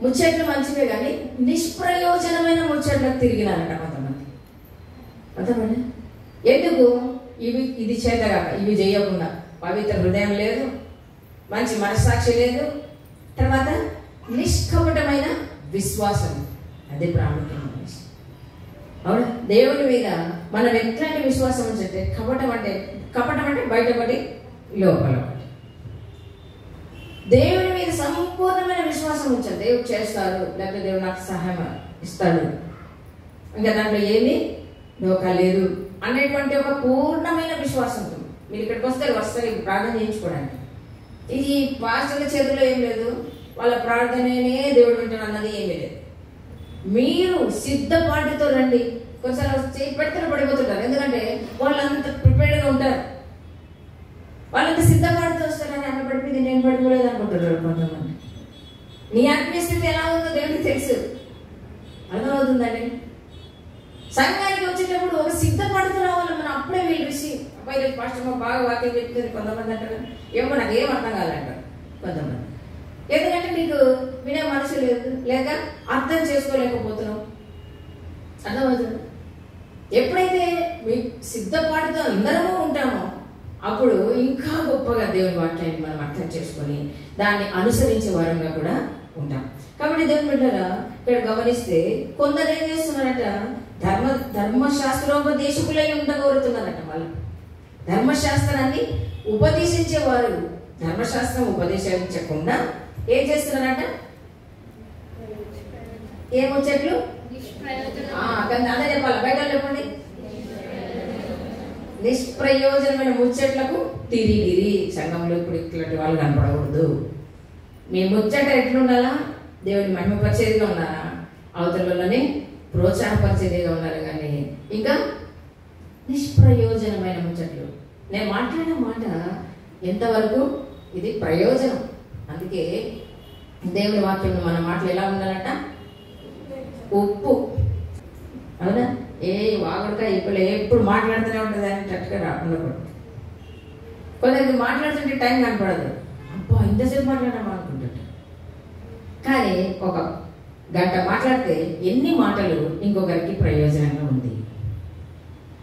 ముచ్చట్లు మంచివే కానీ నిష్ప్రయోజనమైన ముచ్చట్లకు తిరిగినారట కొంతమంది. ఎందుకు? ఇది చేతగాక, ఇవి చేయకుండా పవిత్ర హృదయం లేదు, మంచి మనస్సాక్షి లేదు, తర్వాత నిష్కపటమైన విశ్వాసం, అదే ప్రాముఖ్యమైన విషయం. అవునా? దేవుని మీద మనం ఎట్లాంటి విశ్వాసం ఉంటే, కపటం అంటే బయట ఒకటి లోపల ఒకటి. దేవుని మీద సంపూర్ణమైన విశ్వాసం ఉంచాలి. దేవుడు చేస్తాడు, లేకపోతే దేవుడు నాకు సహాయం ఇస్తాడు, ఇంకా దాంట్లో ఏమీ దోకా లేదు అనేటువంటి ఒక పూర్ణమైన విశ్వాసం ఉంటుంది. మీరు ఇక్కడికి వస్తారు ప్రార్థన చేయించుకోవడానికి. ఇది పాస్టర్ల చేతుల్లో ఏం లేదు, వాళ్ళ ప్రార్థననే దేవుడు వింటాడు అన్నది ఏమీ లేదు. మీరు సిద్ధపాటుతో రండి. కొన్నిసార్లు పెడతారు, పడిపోతుంటారు, ఎందుకంటే వాళ్ళంత ప్రిపేర్డ్గా ఉంటారు, వాళ్ళంత సిద్ధపాటుతో వస్తారని అన్న పడిపోయింది నేను పడిపోలేదు అనుకుంటున్నారు కొంతమంది. నీ ఆత్మీయ స్థితి ఎలా ఉందో దేవుడికి తెలుసు, అర్థమవుతుందండి. సంఘానికి వచ్చేటప్పుడు ఒక సిద్ధపడుతూ రావాలి మనం. అప్పుడే వీళ్ళు రిసీవ్ అబ్బాయి పాస్టర్ బాగా వాక్యం చెప్తుంది కొంతమంది అంటారు, ఏమో నాకు ఏం అర్థం కావాలంటారు కొంతమంది. ఎందుకంటే నీకు వినే మనసు లేదు, లేక అర్థం చేసుకోలేకపోతున్నావు. అర్థమవుతుంది. ఎప్పుడైతే మీ సిద్ధపాటుతో అందరము ఉంటామో అప్పుడు ఇంకా గొప్పగా దేవుని వాక్యాన్ని మనం అర్థం చేసుకొని దాన్ని అనుసరించే వారంగా కూడా ఉంటాం. కాబట్టి దేవుని బిడ్డలారా, ఇక్కడ గమనిస్తే కొందరు ఏం చేస్తున్నారట, ధర్మశాస్త్రోపదేశకులై ఉండగోరుతున్నారట. వాళ్ళు ధర్మశాస్త్రాన్ని ఉపదేశించేవారు ధర్మశాస్త్రం ఉపదేశించకుండా ఏం చేస్తున్నారట, ఏమొచ్చట్లు అదే చెప్పాలి, బయట చెప్పండి. నిష్ప్రయోజనమైన ముచ్చట్లకు తిరిగిరి. సంఘంలో ఇప్పుడు ఇట్లాంటి వాళ్ళు కనపడకూడదు. మీ ముచ్చట ఎట్లుండాలా? దేవుని మహిమపరిచేదిగా ఉన్నారా, అవతలలోనే ప్రోత్సాహపరిచేదిగా ఉన్నారు, కానీ ఇంకా నిష్ప్రయోజనమైన ముచ్చట్లు. నేను మాట్లాడిన మాట ఎంతవరకు ఇది ప్రయోజనం. అందుకే దేవుని వాక్యంలో మన మాటలు ఎలా ఉండాలంట, ఉప్పు. అవునా? ఏ వాగుడుగా ఇప్పుడు ఎప్పుడు మాట్లాడుతూనే ఉంటుంది అనేటట్టుగా ఉండకూడదు. కొందరికి మాట్లాడుతుంటే టైం కనపడదు, అబ్బా ఇంతసేపు మాట్లాడమా అనుకుంటుంటారు. కానీ ఒక గంట మాట్లాడితే ఎన్ని మాటలు ఇంకొకరికి ప్రయోజనంగా ఉంది.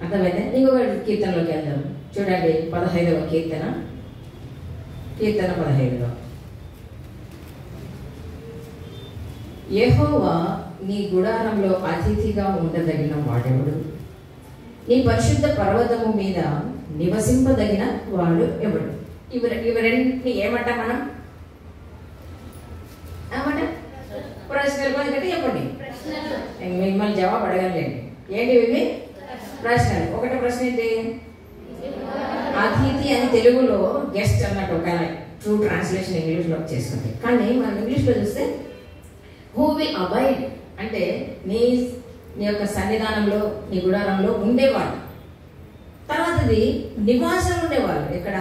అర్థమైతే ఇంకొకరి కీర్తనలోకి వెళ్దాం. చూడండి 15వ కీర్తన 15. యెహోవా నీ గుడారంలో అతిథిగా ఉండదగిన వాడెవడు? నీ పరిశుద్ధ పర్వతము మీద నివసింపదగిన వాడు ఎవడు? ఇవి రెండింటిని ఏమంటా మనం? ప్రశ్నలు ఎందుకంటే చెప్పండి, మిమ్మల్ని జవాబు అడగలేండి. ఏంటి ఇవి? ప్రశ్నలు. ఒకటి ప్రశ్న ఏంటి? అతిథి అని తెలుగులో గెస్ట్ అన్నట్టు ఒక ట్రూ ట్రాన్స్లేషన్ ఇంగ్లీష్లో చేసుకుంది. కానీ మనం ఇంగ్లీష్లో చూస్తే హూ విల్ అబైడ్ అంటే నీ యొక్క సన్నిధానంలో, నీ గుడారంలో ఉండేవాళ్ళు. తర్వాతది నివాసం ఉండేవాళ్ళు. ఇక్కడ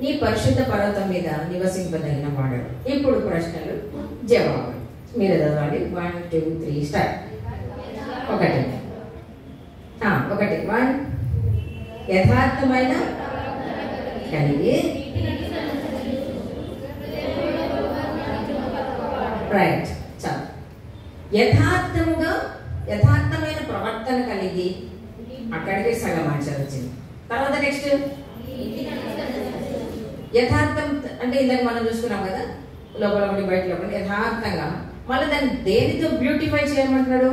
నీ పరిశుద్ధ పర్వతం మీద నివసింపదగిన వాడు. ఇప్పుడు ప్రశ్నలు, జవాబులు మీరే చదవండి. 1, 2, 3 స్టార్ట్. ఒకటి 1 యథార్థమైన కలిగి రైట్. చాలు. యథార్థమైన ప్రవర్తన కలిగి అక్కడికి సగం ఆన్సర్ వచ్చింది. తర్వాత నెక్స్ట్ యథార్థం అంటే ఇందాక మనం చూసుకున్నాం కదా, లోపల ఒకటి బయట ఒకటి. యథార్థంగా మళ్ళీ దాన్ని దేనితో బ్యూటిఫై చేయమంటున్నాడు?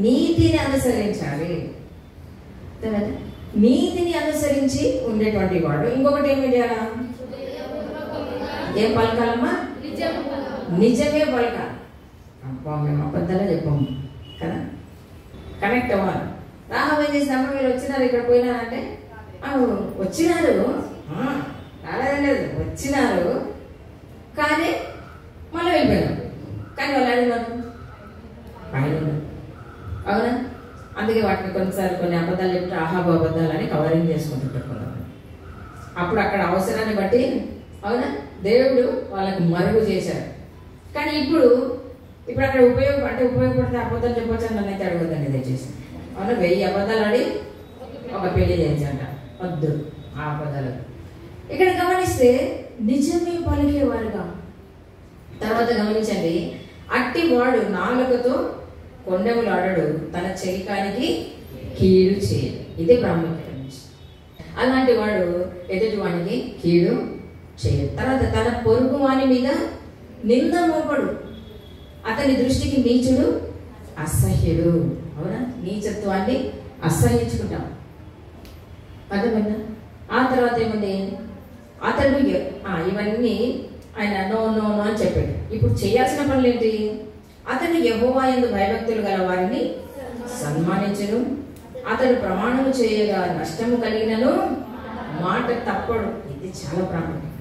నీతిని అనుసరించాలి. నీతిని అనుసరించి ఉండేటువంటి వాడు. ఇంకొకటి ఏమి చేయాలా? ఏం పలకాలమ్మా? నిజమే పలకాలి. అబ్బా మేము అబద్ధాలే చెప్పాము కదా, కనెక్ట్ అవ్వాలి. రాహం ఏం చేసినప్పుడు మీరు వచ్చినారు, ఇక్కడ పోయినారంటే వచ్చినారు, రాలేదలేదు, వచ్చినారు కానీ మళ్ళీ వెళ్ళిపోయినారు. కానీ వాళ్ళు అడిగినారు ఆయన, అవునా? అందుకే వాటిని కొన్నిసార్లు కొన్ని అబద్ధాలు చెప్తే ఆహాబు అబద్ధాలని కవరింగ్ చేసుకుంటుంటారు కొంతమంది. అప్పుడు అక్కడ అవసరాన్ని బట్టి అవునా దేవుడు వాళ్ళకు మరుగు చేశారు. కానీ ఇప్పుడు అక్కడ ఉపయోగపడితే అబద్ధాలు చెప్పొచ్చు అని నన్నైతే అడగద్దండి దయచేసి. అవునా 1000 అబద్ధాలు ఆడి ఒక పెళ్లి చేయించంట, వద్దు ఆ అబద్ధాలు. ఇక్కడ గమనిస్తే నిజమే పలికేవారుగా. తర్వాత గమనించండి, అట్టి వాడు నాలుకతో కొండెములు ఆడడు, తన చెలికానికి కీడు చేయడు. ఇదే ప్రాముఖ్యత. అలాంటి వాడు ఎదుటి వానికి కీడు చేయడు. తర్వాత తన పొరుగు వాని మీద నింద మోపడు, అతని దృష్టికి నీచుడు అసహ్యుడు. అవునా, నీచత్వాన్ని అసహ్యించుకుంటాం. అర్థమైందా? ఆ తర్వాత ఏముంది, అతడు ఇవన్నీ ఆయన నో నో నో అని చెప్పాడు. ఇప్పుడు చేయాల్సిన పనులు ఏంటి? అతడు యెహోవా యందు భయభక్తులు గల వారిని సన్మానించును, అతడు ప్రమాణము చేయగా నష్టము కలిగినను మాట తప్పడు. ఇది చాలా ప్రాముఖ్యం.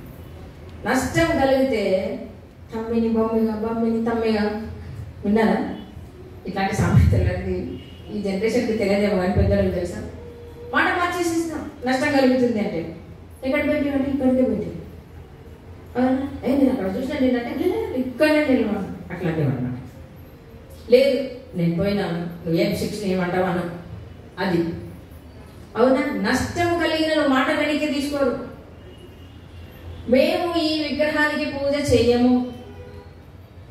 నష్టం కలిగితే తమ్మిని బొమ్మిని తమ్మిగా విన్నారా? ఇట్లాంటి సామెతలు ఈ జనరేషన్కి తెలియదేమో కానీ పెద్దలకు తెలుసా? మాట మార్చేసి ఇస్తాం. నష్టం కలుగుతుంది అంటే ఎక్కడ పెట్టి అంటే ఇక్కడికే పెట్టి నేను అక్కడ చూసినా ఏంటంటే ఇక్కడనే నిలవాను అట్లాంటివి అన్నమాట. లేదు నేను పోయినాను, నువ్వేం శిక్షణ ఏమంటావాను అది. అవునా, నష్టం కలిగిన మాట వెనక్కి తీసుకోరు. మేము ఈ విగ్రహానికి పూజ చేయము,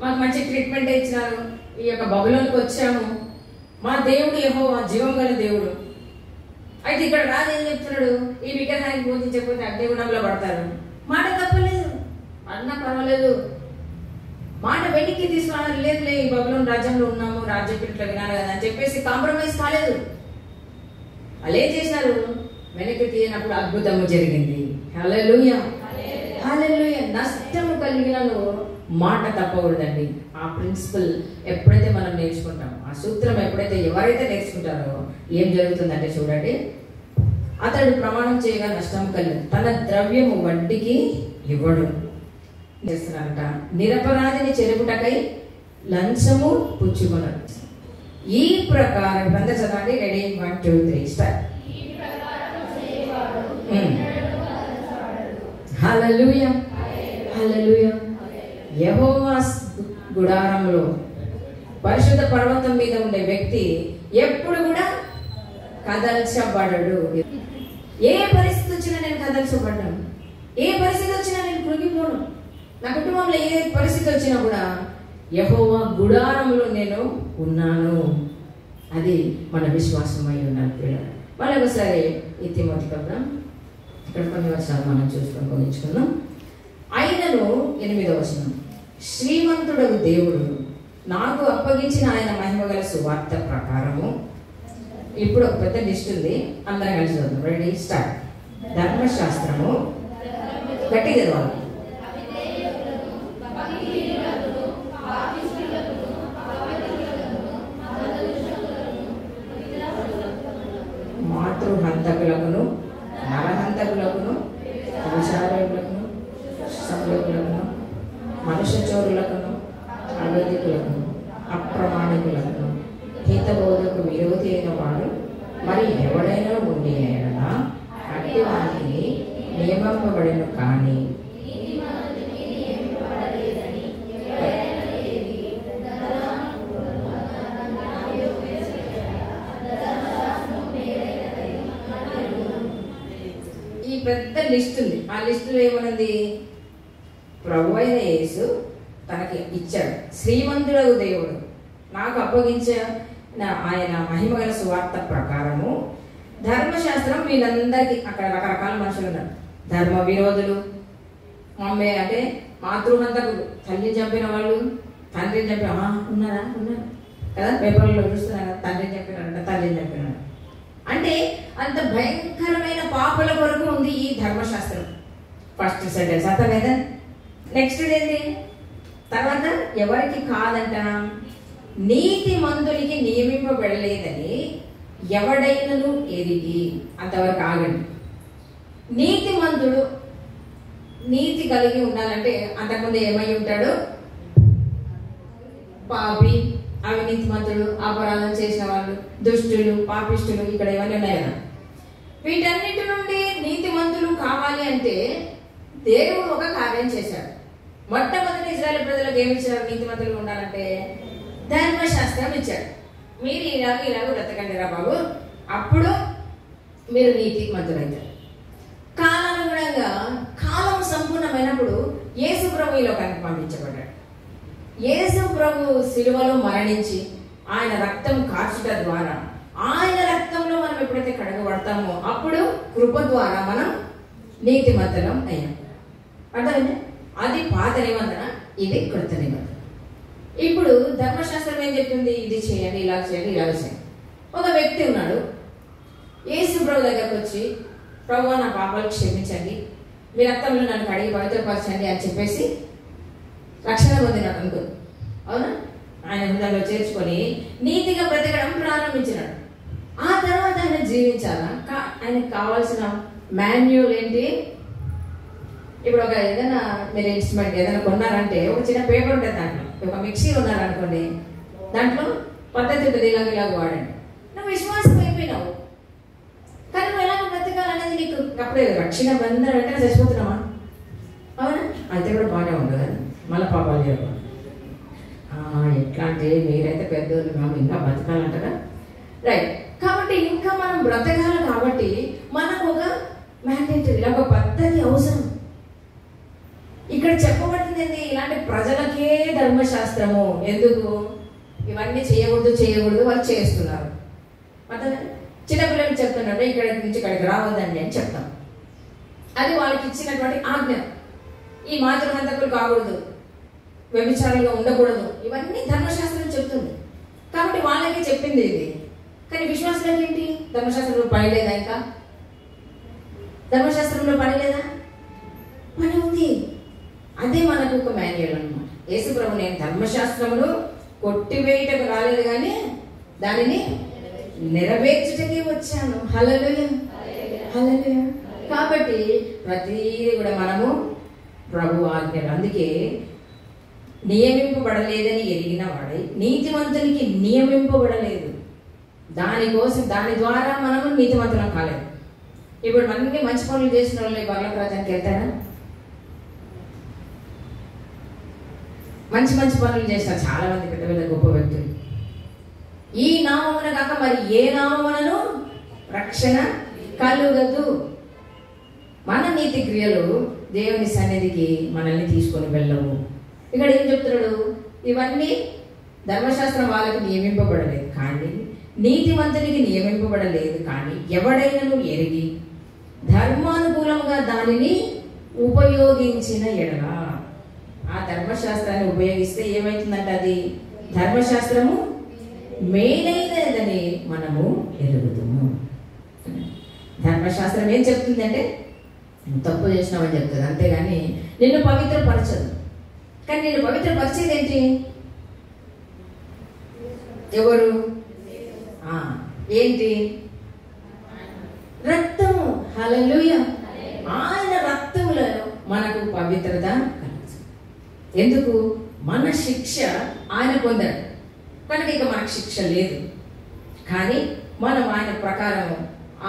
మాకు మంచి ట్రీట్మెంట్ ఇచ్చినారు, ఈ యొక్క బబులోనికి వచ్చాము, మా దేవుడు యెహోవా జీవం గల దేవుడు. అయితే ఇక్కడ రాజు ఏం చెప్తున్నాడు, ఈ విగ్రహానికి పూజించకపోతే అగ్నిగుణంలో పడతారు. మాట తప్పలేదు, అన్నా పర్వాలేదు, మాట వెనక్కి తీసుకోవాలి. లేదు ఈ బబులోని రాజ్యంలో ఉన్నాము, రాజ్యం ఇట్లా వినాలి కదా అని చెప్పేసి కాంప్రమైజ్ కాలేదు. వాళ్ళు ఏం చేసినారు, వెనక్కి తీయనప్పుడు అద్భుతము జరిగింది. హల్లెలూయా హల్లెలూయా. నష్టము కలిగిన మాట తప్పకూడదండి. ఆ ప్రిన్సిపల్ ఎప్పుడైతే మనం నేర్చుకుంటామో, ఆ సూత్రం ఎప్పుడైతే ఎవరైతే నేర్చుకుంటారో ఏం జరుగుతుందంటే చూడండి, అతడు ప్రమాణం చేయగా నష్టం కలిగి తన ద్రవ్యము వడ్డీకి ఇవ్వడు. చేస్తున్నారంట, నిరపరాధిని చెరుపుటకై లంచము పుచ్చుకొనడు. ఈ ప్రకారం బంద చదవండి. Ready 1 2 3 start. హల్లెలూయా హల్లెలూయా. యెహోవా గుడారంలో పరిశుద్ధ పర్వతం మీద ఉండే వ్యక్తి ఎప్పుడు కూడా కదల్చబడడు. ఏ పరిస్థితి వచ్చినా నేను కదల్చబడ్డాను, ఏ పరిస్థితి వచ్చినా నేను కృంగిపోను. నా కుటుంబంలో ఏ పరిస్థితి వచ్చినా కూడా యెహోవా గుడారంలో నేను ఉన్నాను. అది మన విశ్వాసం అయి ఉన్నది. మళ్ళీ ఒకసారి ఈ తిమోతి పత్రం ఇక్కడ కొన్ని వర్షాలు మనం చూసుకొని పొందించుకుందాం. ఆయనను 8వ వచనం, శ్రీమంతుడగు దేవుడు నాకు అప్పగించిన ఆయన మహిమగల సువార్త ప్రకారము. ఇప్పుడు ఒక పెద్ద లిస్ట్ ఉంది, అందరం కలిసి చదువుతాం. Ready start. ధర్మశాస్త్రము గట్టి చదవాలి. మాతృహంతకులకును నరహంతకులకును విషారులకును సంయోగులకును మనుష్య చోరులకును అవేదికులకును అప్రమాణికులకును హితబోధకు విరోధి అయిన వాడు మరి ఎవడైనా ఉండి అయినా అట్టి వాటిని నియమింపబడను. కానీ ఈ పెద్ద లిస్ట్ ఉంది. ఆ లిస్టులో ఏమన్నది, ప్రభు అయిన యేసు తనకి ఇచ్చాడు. శ్రీమంతుడగు దేవుడు నాకు అప్పగించిన ఆయన మహిమగల సువార్త ప్రకారము ధర్మశాస్త్రం వీళ్ళందరికీ. అక్కడ రకరకాల మనుషులు ఉన్నారు. ధర్మ విరోధులు, మమ్మీ అంటే మాతృహంతకులు, తల్లిని చంపిన వాళ్ళు, తండ్రిని చంపిన ఉన్నారా కదా, పేపర్లో చూస్తున్నారు కదా, తండ్రిని చంపినారంట, తల్లిని చంపినారు. అంటే అంత భయంకరమైన పాపల కొరకు ఉంది ఈ ధర్మశాస్త్రం. ఫస్ట్ సెంటెన్స్ అర్థమైందా? నెక్స్ట్ ఏంటి, తర్వాత ఎవరికి కాదంట, నీతి మంతులకి నియమింపబడలేదని ఎవడైనను ఎరిగి. అంతవరకు ఆగండి. నీతి మంతుడు నీతి కలిగి ఉండాలంటే అంతకుముందు ఏమై ఉంటాడు, పాపి అవినీతిమంతులు, అపరాధం చేసిన వాళ్ళు, దుష్టులు, పాపిష్టులు, ఇక్కడ ఇవన్నీ ఉన్నాయి కదా. వీటన్నిటి నుండి నీతిమంతులు కావాలి అంటే దేవుడు ఒక కార్యం చేశాడు. మొట్టమొదటి ఇజ్రాయేల్ ప్రజలకు ఏమి ఇచ్చారు? నీతిమంతులు ఉండాలంటే ధర్మశాస్త్రం ఇచ్చాడు. మీరు ఇలాగ బ్రతకండి రా బాబు, అప్పుడు మీరు నీతిమంతులు అవుతారు. కాలానుగుణంగా కాలం సంపూర్ణమైనప్పుడు యేసు ప్రభు ఈ లోకానికి పంపించబడ్డాడు. యేసు ప్రభు శిలువలో మరణించి ఆయన రక్తం కార్చుట ద్వారా, ఆయన రక్తంలో మనం ఎప్పుడైతే కడగబడతామో అప్పుడు కృప ద్వారా మనం నీతిమంతులం అయ్యాం. అర్థమైంది? అది పాత నిబంధన, ఇది కొత్త నిబంధన. ఇప్పుడు ధర్మశాస్త్రం ఏం చెప్తుంది? ఇది చేయండి, ఇలా చేయండి, ఇలా చేయండి. ఒక వ్యక్తి ఉన్నాడు, యేసు ప్రభు దగ్గరకు వచ్చి, ప్రభు నా పాపాలు క్షమించండి, మీ రక్తంలో నన్ను కడిగి పవిత్రపరచండి అని చెప్పేసి రక్షణ పొందినాడు అనుకో. అవునా? ఆయన హృదయంలో చేర్చుకొని నీతిగా బ్రతకడం ప్రారంభించినాడు. ఆ తర్వాత ఆయన జీవించాలా? ఆయనకు కావాల్సిన మాన్యువల్ ఏంటి? ఇప్పుడు ఒక ఏదైనా మీరు ఇన్స్ట్రుమెంట్ ఏదైనా కొన్నారంటే ఒక చిన్న పేపర్ ఉంటుంది, దాంట్లో ఒక మిక్సీ కొన్నారనుకోండి, దాంట్లో పద్ధతి ఉంటుంది, ఇలాగ వాడండి. నువ్వు విశ్వాసం అయిపోయినావు, కానీ నువ్వు ఎలా బ్రతకాలనేది నీకు అప్పుడే రక్షణ బంధం వెంటనే చచ్చిపోతున్నామా? అవునా? అయితే కూడా బాగా ఉండదు కదా, మళ్ళీ పాపాలు చేయకూడదు. ఎట్లా అంటే మీరైతే పెద్దోళ్ళు, మేము ఇంకా బ్రతకాలంటారా? రైట్. కాబట్టి ఇంకా మనం బ్రతకాలి కాబట్టి మనకు ఒక మ్యాండేటరీ, ఒక పద్ధతి అవసరం. ఇక్కడ చెప్పబడింది ఏంటి? ఇలాంటి ప్రజలకే ధర్మశాస్త్రము. ఎందుకు? ఇవన్నీ చేయకూడదు వాళ్ళు చేస్తున్నారు. అంటే చిన్నపిల్లలు చెప్తున్నట్టు ఇక్కడ నుంచి ఇక్కడికి రావద్దండి అని చెప్తాం. అది వాళ్ళకి ఇచ్చినటువంటి ఆజ్ఞ. ఈ మాతృహంతకులు కాకూడదు, వ్యభిచారులుగా ఉండకూడదు, ఇవన్నీ ధర్మశాస్త్రం చెప్తుంది. కాబట్టి వాళ్ళకే చెప్పింది ఇది. కానీ విశ్వాసాలకు ఏంటి? ధర్మశాస్త్రంలో పని లేదా? ఇంకా ధర్మశాస్త్రంలో పని లేదా? పని ఉంది. అదే మనకు ఒక మాన్యువల్ అన్నమాట. యేసు ప్రభు నేను ధర్మశాస్త్రమును కొట్టివేయటకు రాలేదు కానీ దానిని నెరవేర్చుటకే వచ్చాను. హల్లెలూయా, హల్లెలూయా. కాబట్టి ప్రతిదీ కూడా మనము ప్రభు ఆజ్ఞలు. అందుకే నియమింపబడలేదని ఎరిగిన వాడై నీతిమంతునికి నియమింపబడలేదు. దాని ద్వారా మనము నీతిమంతులం కాలేదు. ఇప్పుడు మనకి మంచి పనులు చేసిన వాళ్ళు పర్లోక రాజ్యానికి వెళ్తారా? మంచి పనులు చేస్తారు చాలా మంది పెద్ద పెద్ద గొప్ప వ్యక్తులు. ఈ నామమున కాక మరి ఏ నామమునను రక్షణ కలుగదు. మన నీతి క్రియలు దేవుని సన్నిధికి మనల్ని తీసుకొని వెళ్ళవు. ఇక్కడ ఏం చెప్తున్నాడు? ఇవన్నీ ధర్మశాస్త్రం వాళ్ళకి నియమింపబడలేదు, కానీ నీతిమంతునికి నియమింపబడలేదు. కానీ ఎవడైనను ఎరిగి ధర్మానుకూలంగా దానిని ఉపయోగించిన ఎడల, ఆ ధర్మశాస్త్రాన్ని ఉపయోగిస్తే ఏమవుతుందంటే అది ధర్మశాస్త్రము మేలైనదని మనము ఎరుగుతాము. ధర్మశాస్త్రం ఏం చెప్తుందంటే తప్పు చేసినామని చెప్తుంది, అంతేగాని నిన్ను పవిత్రపరచదు. కానీ నిన్ను పవిత్రపరిచేది ఏంటి? ఎవరు? ఏంటి? రక్తము. హల్లెలూయా. ఆయన రక్తములో మనకు పవిత్రత కలుగుతుంది. ఎందుకు? మన శిక్ష ఆయన పొందాడు కనుక ఇక మనకు శిక్ష లేదు. కానీ మనం ఆయన ప్రకారం,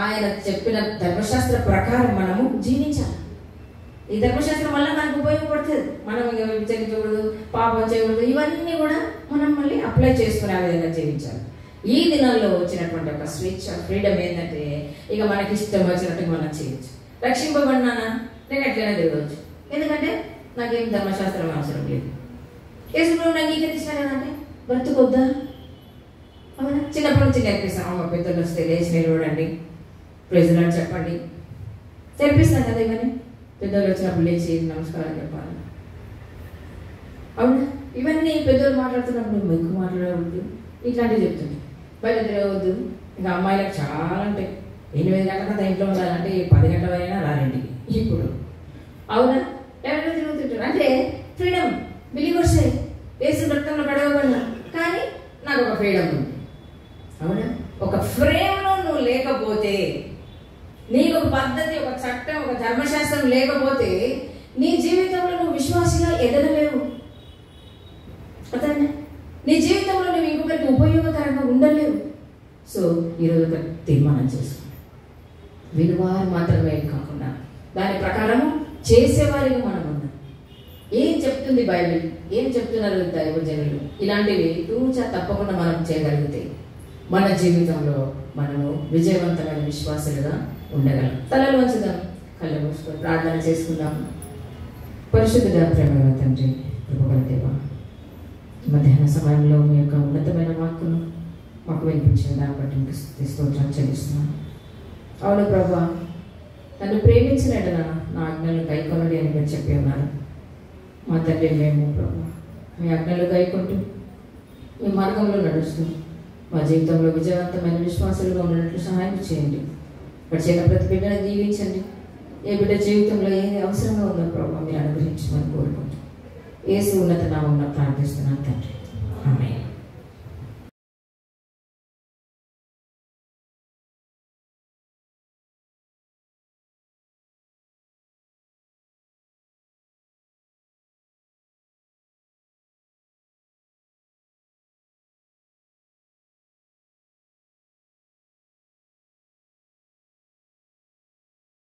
ఆయన చెప్పిన ధర్మశాస్త్ర ప్రకారం మనము జీవించాలి. ఈ ధర్మశాస్త్రం వల్ల మనకు ఉపయోగపడుతుంది. మనం విచరించకూడదు, పాపం చేయకూడదు, ఇవన్నీ కూడా మనం మళ్ళీ అప్లై చేసుకునే ఆ విధంగా జీవించాలి. ఈ దినాల్లో వచ్చినటువంటి ఒక స్వేచ్ఛ, ఫ్రీడమ్ ఏంటంటే ఇక మనకి ఇష్టం వచ్చినట్టు మనం చేయొచ్చు. రక్షింపబడినానా నేను ఎట్లయినా తిరగవచ్చు, ఎందుకంటే నాకేం ధర్మశాస్త్రం అవసరం లేదు. యేసు ప్రభువుని అంగీకరించినా కదంటే బ్రతుకొద్దా? అవునా? చిన్నప్పటి నుంచి నేర్పిస్తాం. అమ్మ పెద్దలు వస్తే లేచి నిలబడండి, ప్రైజ్ లార్డ్ చెప్పండి, నేర్పిస్తాం కదా. ఇవన్నీ పెద్దలు వచ్చినప్పుడు లేచి నమస్కారం చెప్పాలి. అవునా? ఇవన్నీ పెద్దలు మాట్లాడుతున్నప్పుడు ఎక్కువ మాట్లాడవద్దు, ఇట్లాంటివి చెప్తుంది. బయట తిరగవద్దు. ఇంకా అమ్మాయిలకు చాలా ఉంటాయి. 8 గంటల ఇంట్లో ఉండాలంటే 10 గంటలైనా రారండికి ఇప్పుడు. అవునా? ఎవరైనా తిరుగుతుంటారు. అంటే ఫ్రీడమ్, బిలీవర్స్ యేసు రక్తంలో కడగబడినా, కానీ నాకు ఒక ఫ్రీడమ్ ఉంది. అవునా? ఒక ఫ్రేమ్లో నువ్వు లేకపోతే, నీకు ఒక పద్ధతి, ఒక చట్టం, ఒక ధర్మశాస్త్రం లేకపోతే నీ జీవితంలో నువ్వు విశ్వాసిగా ఎదగలేవు. అతన్ని నీ జీవితంలో నువ్వు ఇంకొకరికి ఉపయోగకరంగా ఉండలేవు. సో ఈరోజు ఒక తీర్మానం చేసుకో. వినువారు మాత్రమే కాకుండా దాని ప్రకారం చేసేవారిగా మనం ఉన్నాం. ఏం చెప్తుంది బైబిల్, ఏం చెప్తున్నారు దైవజనులు, ఇలాంటివి తూచా తప్పకుండా మనం చేయగలిగితే మన జీవితంలో మనము విజయవంతమైన విశ్వాసులుగా ఉండగలం. తలలు వంచుదాం, కళ్ళు మూసుకొని ప్రార్థన చేసుకుందాం. పరిశుద్ధుడా, ప్రేమగల తండ్రి, కృపగల దేవా, మధ్యాహ్న సమయంలో మీ యొక్క ఉన్నతమైన వాక్కును మాకు వినిపించిన దాన్ని బట్టి మీకు స్తోత్రం చెల్లిస్తున్నాను. అవును ప్రభా, నన్ను ప్రేమించిన ఎడల నా ఆజ్ఞలు గైకొనడి అని మీరు చెప్పి ఉన్నారు. మా తండ్రి, మేము ప్రభా మీ ఆజ్ఞలు గైకొంటూ మీ మార్గంలో నడుస్తూ మా జీవితంలో విజయవంతమైన విశ్వాసాలుగా ఉండేట్లు సహాయం చేయండి. వచ్చిన ప్రతి బిడ్డను దీవించండి. ఏ బిడ్డ జీవితంలో ఏది అవసరంగా ఉందో ప్రభావ మీరు అనుగ్రహించమని కోరుకుంటూ యేసు ఉన్నత నామమున ప్రార్థిస్తున్నాను తండ్రి. ఆమేన్.